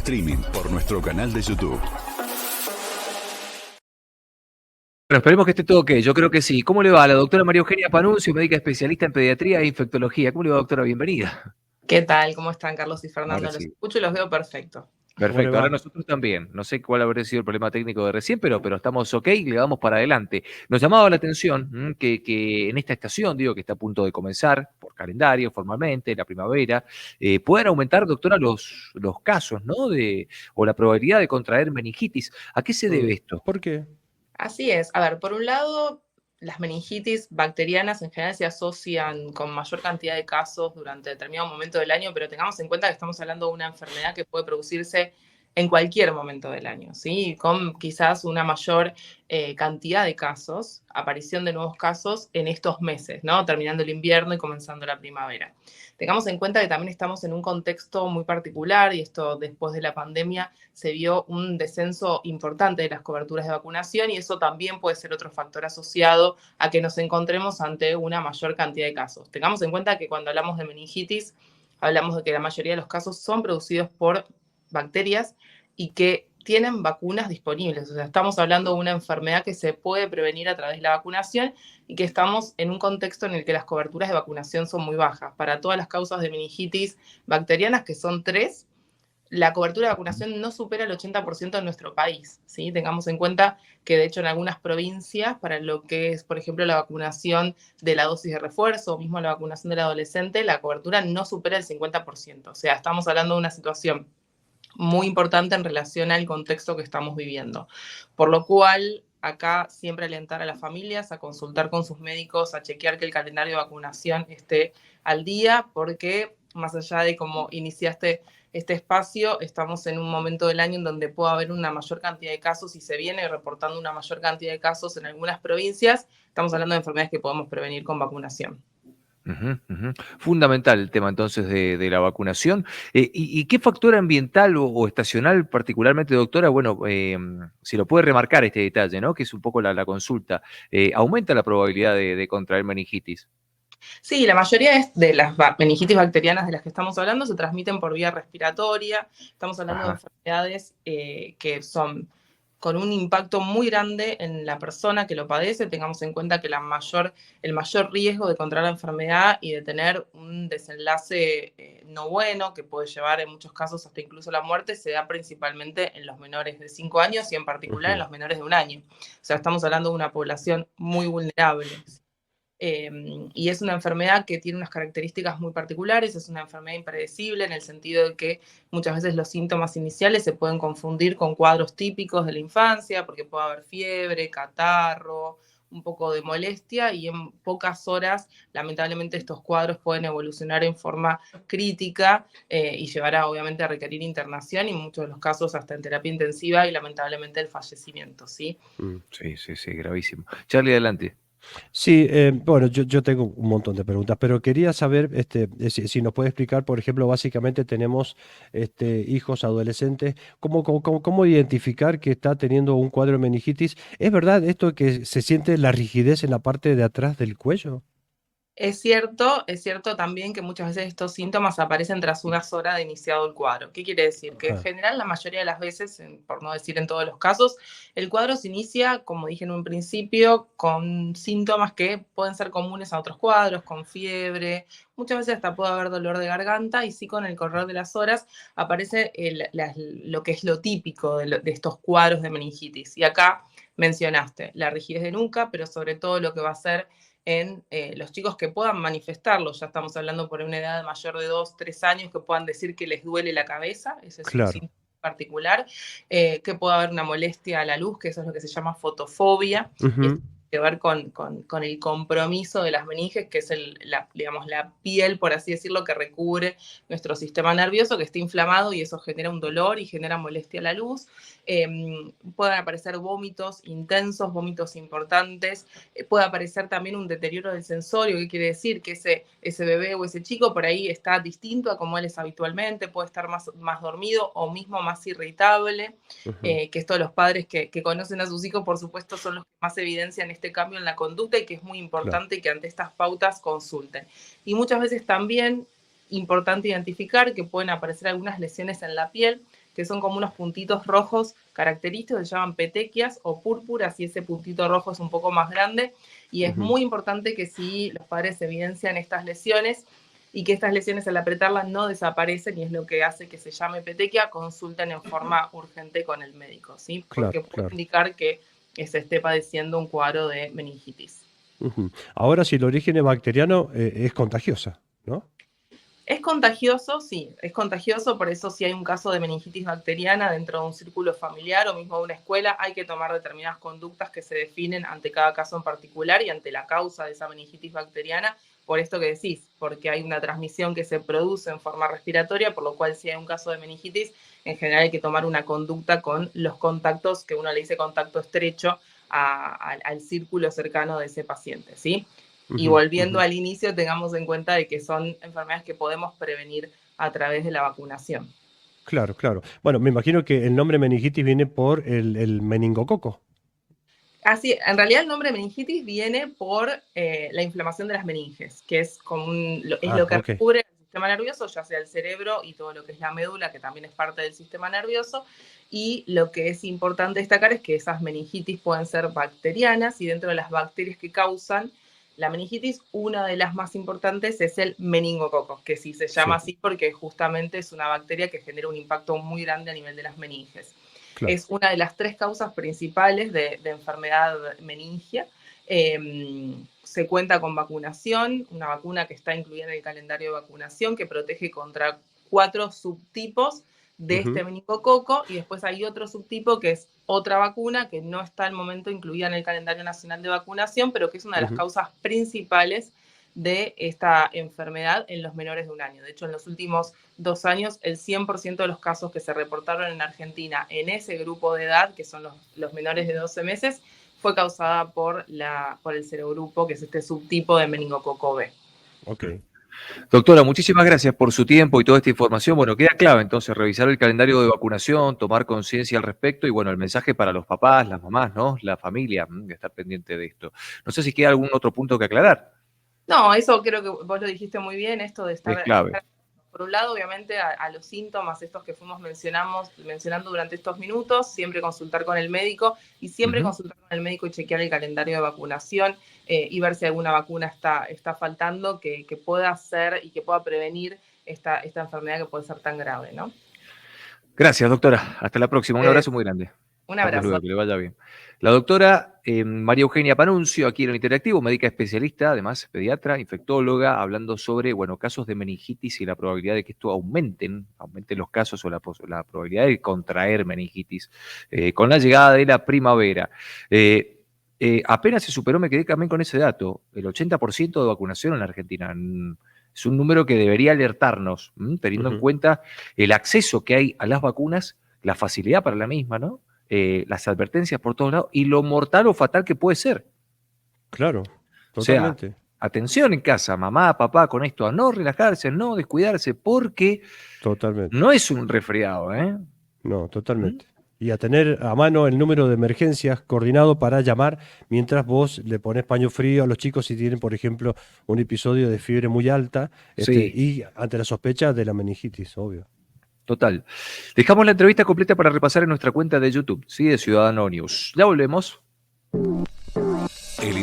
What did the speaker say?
Streaming por nuestro canal de YouTube. Bueno, esperemos que esté todo ok. Yo creo que sí. ¿Cómo le va a la doctora María Eugenia Panuncio, médica especialista en pediatría e infectología? ¿Cómo le va, doctora? Bienvenida. ¿Qué tal? ¿Cómo están, Carlos y Ahora Fernando? Los sí. escucho y los veo perfecto. ¿Cómo le Perfecto. Ahora va? nosotros también. No sé cuál habrá sido el problema técnico de recién, pero estamos ok y le vamos para adelante. Nos llamaba la atención que en esta estación, digo, que está a punto de comenzar, por calendario, formalmente, la primavera, puedan aumentar, doctora, los casos, ¿no? O la probabilidad de contraer meningitis. ¿A qué se debe esto? ¿Por qué? Así es. A ver, por un lado, las meningitis bacterianas en general se asocian con mayor cantidad de casos durante determinado momento del año, pero tengamos en cuenta que estamos hablando de una enfermedad que puede producirse en cualquier momento del año, ¿sí? Con quizás una mayor cantidad de casos, aparición de nuevos casos en estos meses, ¿no? Terminando el invierno y comenzando la primavera. Tengamos en cuenta que también estamos en un contexto muy particular y esto después de la pandemia se vio un descenso importante de las coberturas de vacunación y eso también puede ser otro factor asociado a que nos encontremos ante una mayor cantidad de casos. Tengamos en cuenta que cuando hablamos de meningitis, hablamos de que la mayoría de los casos son producidos por bacterias y que tienen vacunas disponibles. O sea, estamos hablando de una enfermedad que se puede prevenir a través de la vacunación y que estamos en un contexto en el que las coberturas de vacunación son muy bajas. Para todas las causas de meningitis bacterianas, que son 3, la cobertura de vacunación no supera el 80% en nuestro país, ¿sí? Tengamos en cuenta que, de hecho, en algunas provincias, para lo que es, por ejemplo, la vacunación de la dosis de refuerzo o mismo la vacunación del adolescente, la cobertura no supera el 50%. O sea, estamos hablando de una situación muy importante en relación al contexto que estamos viviendo. Por lo cual, acá siempre alentar a las familias a consultar con sus médicos, a chequear que el calendario de vacunación esté al día, porque más allá de cómo iniciaste este espacio, estamos en un momento del año en donde puede haber una mayor cantidad de casos y se viene reportando una mayor cantidad de casos en algunas provincias. Estamos hablando de enfermedades que podemos prevenir con vacunación. Fundamental el tema entonces de la vacunación. ¿Y qué factor ambiental o estacional particularmente, doctora? Bueno, si lo puede remarcar este detalle, ¿no? Que es un poco la consulta. ¿Aumenta la probabilidad de contraer meningitis? Sí, la mayoría de las meningitis bacterianas de las que estamos hablando se transmiten por vía respiratoria. Estamos hablando de Ajá. enfermedades que son con un impacto muy grande en la persona que lo padece. Tengamos en cuenta que el mayor riesgo de contraer la enfermedad y de tener un desenlace no bueno, que puede llevar en muchos casos hasta incluso la muerte, se da principalmente en los menores de 5 años y en particular en los menores de 1 año. O sea, estamos hablando de una población muy vulnerable. Y es una enfermedad que tiene unas características muy particulares, es una enfermedad impredecible en el sentido de que muchas veces los síntomas iniciales se pueden confundir con cuadros típicos de la infancia, porque puede haber fiebre, catarro, un poco de molestia y en pocas horas, lamentablemente, estos cuadros pueden evolucionar en forma crítica y llevará obviamente a requerir internación y en muchos de los casos hasta en terapia intensiva y lamentablemente el fallecimiento, ¿sí? Sí, gravísimo. Charlie, adelante. Sí, bueno, yo tengo un montón de preguntas, pero quería saber si nos puede explicar, por ejemplo, básicamente tenemos hijos adolescentes, ¿cómo identificar que está teniendo un cuadro de meningitis? ¿Es verdad esto que se siente la rigidez en la parte de atrás del cuello? Es cierto también que muchas veces estos síntomas aparecen tras unas horas de iniciado el cuadro. ¿Qué quiere decir? Que en Ajá. general, la mayoría de las veces, por no decir en todos los casos, el cuadro se inicia, como dije en un principio, con síntomas que pueden ser comunes a otros cuadros, con fiebre, muchas veces hasta puede haber dolor de garganta y sí con el correr de las horas aparece lo que es lo típico de estos cuadros de meningitis. Y acá mencionaste la rigidez de nuca, pero sobre todo lo que va a ser en los chicos que puedan manifestarlo, ya estamos hablando por una edad mayor de 2, 3 años, que puedan decir que les duele la cabeza, ese es un Claro. síntoma particular, que pueda haber una molestia a la luz, que eso es lo que se llama fotofobia, y esto Ujú. tiene que ver con el compromiso de las meninges, que es digamos, la piel, por así decirlo, que recubre nuestro sistema nervioso, que está inflamado y eso genera un dolor y genera molestia a la luz. Pueden aparecer vómitos intensos, vómitos importantes, puede aparecer también un deterioro del sensorio, que quiere decir que ese bebé o ese chico por ahí está distinto a como él es habitualmente, puede estar más dormido o mismo más irritable, Ujú. que esto los padres que conocen a sus hijos, por supuesto, son los que más evidencian este cambio en la conducta y que es muy Claro. importante que ante estas pautas consulten. Y muchas veces también importante identificar que pueden aparecer algunas lesiones en la piel que son como unos puntitos rojos característicos, se llaman petequias o púrpuras, y ese puntito rojo es un poco más grande, y es muy importante que si los padres evidencian estas lesiones, y que estas lesiones al apretarlas no desaparecen, y es lo que hace que se llame petequia, consulten en forma urgente con el médico, ¿sí? Porque puede indicar que se esté padeciendo un cuadro de meningitis. Ahora, si el origen es bacteriano, es contagiosa, ¿no? Es contagioso, sí, es contagioso, por eso si hay un caso de meningitis bacteriana dentro de un círculo familiar o mismo de una escuela, hay que tomar determinadas conductas que se definen ante cada caso en particular y ante la causa de esa meningitis bacteriana, por esto que decís, porque hay una transmisión que se produce en forma respiratoria, por lo cual si hay un caso de meningitis, en general hay que tomar una conducta con los contactos, que uno le dice contacto estrecho, al círculo cercano de ese paciente, ¿sí? Y volviendo al inicio, tengamos en cuenta de que son enfermedades que podemos prevenir a través de la vacunación. Claro, claro. Bueno, me imagino que el nombre meningitis viene por el meningococo. Así, en realidad el nombre meningitis viene por la inflamación de las meninges, que es, lo que recubre el sistema nervioso, ya sea el cerebro y todo lo que es la médula, que también es parte del sistema nervioso. Y lo que es importante destacar es que esas meningitis pueden ser bacterianas, y dentro de las bacterias que causan la meningitis, una de las más importantes es el meningococo, que sí se llama así porque justamente es una bacteria que genera un impacto muy grande a nivel de las meninges. Claro. Es una de las 3 causas principales de enfermedad meningia. Se cuenta con vacunación, una vacuna que está incluida en el calendario de vacunación, que protege contra 4 subtipos de este meningococo, y después hay otro subtipo que es otra vacuna que no está al momento incluida en el calendario nacional de vacunación, pero que es una de las causas principales de esta enfermedad en los menores de 1 año. De hecho, en los últimos 2 años, el 100% de los casos que se reportaron en Argentina en ese grupo de edad, que son los menores de 12 meses, fue causada por el serogrupo, que es este subtipo de meningococo B. Ok. Doctora, muchísimas gracias por su tiempo y toda esta información. Bueno, queda clave entonces revisar el calendario de vacunación, tomar conciencia al respecto y bueno, el mensaje para los papás, las mamás, ¿no? La familia, de estar pendiente de esto. No sé si queda algún otro punto que aclarar. No, eso creo que vos lo dijiste muy bien, esto de estar... Es clave. Por un lado, obviamente, a los síntomas estos que fuimos mencionando durante estos minutos, siempre consultar con el médico y siempre consultar con el médico y chequear el calendario de vacunación y ver si alguna vacuna está faltando que pueda hacer y que pueda prevenir esta enfermedad que puede ser tan grave, ¿no? Gracias, doctora. Hasta la próxima. Un abrazo muy grande. Un abrazo. Hasta luego, que le vaya bien. La doctora María Eugenia Panuncio, aquí en el Interactivo, médica especialista, además pediatra, infectóloga, hablando sobre, bueno, casos de meningitis y la probabilidad de que esto aumenten los casos o la probabilidad de contraer meningitis con la llegada de la primavera. Apenas se superó, me quedé también con ese dato, el 80% de vacunación en la Argentina. Es un número que debería alertarnos, teniendo en cuenta el acceso que hay a las vacunas, la facilidad para la misma, ¿no? Las advertencias por todos lados y lo mortal o fatal que puede ser. Claro, totalmente. O sea, atención en casa, mamá, papá, con esto, a no relajarse, a no descuidarse, porque no es un resfriado, ¿eh? No, totalmente. Y a tener a mano el número de emergencias coordinado para llamar mientras vos le pones paño frío a los chicos si tienen, por ejemplo, un episodio de fiebre muy alta y ante la sospecha de la meningitis, obvio. Total. Dejamos la entrevista completa para repasar en nuestra cuenta de YouTube, ¿sí? De Ciudadano News. Ya volvemos.